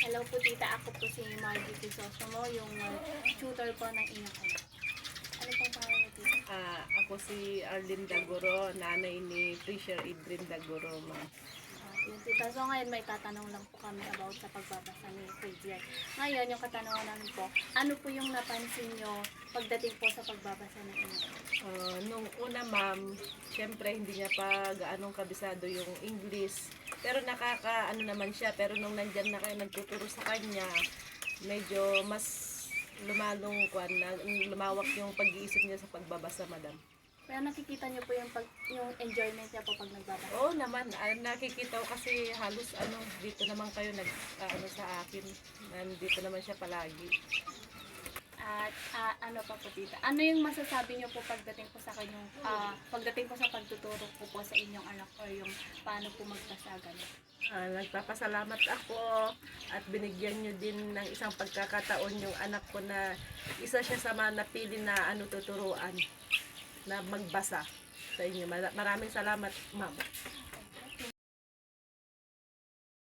Hello po tita, ako po si Margie Crisostomo, yung tutor po ng inyong anak. Ano pong pangalan niyo tita? Ako si Arlene Daguro, nanay ni Fisher Idrin Daguro, ma'am. Yun tita, so ngayon may tatanong lang po kami about sa pagbabasa ni Fredriel. Ngayon, yung katanungan namin po, ano po yung napansin nyo pagdating po sa pagbabasa ng inyong anak? Nung una, ma'am, syempre hindi niya pa gaanong kabisado yung English. Pero nakaka, naman siya, pero nung nandyan na kayo nagtuturo sa kanya, medyo mas lumawak yung pag-iisip niya sa pagbabasa, madam. Pero nakikita nyo po yung enjoyment niya po pag nagbabasa. Oo naman, nakikita ko kasi halos dito naman kayo sa akin. Nandito naman siya palagi. At ano pa po tita? Ano yung masasabi niyo po pagdating po sa kanyang pagdating po sa pagtuturo ko po sa inyong anak or yung paano po magbasa ganun? Nagpapasalamat ako at binigyan nyo din ng isang pagkakataon yung anak ko na isa siya sa mga napili na tuturuan na magbasa sa inyo. Maraming salamat, ma'am.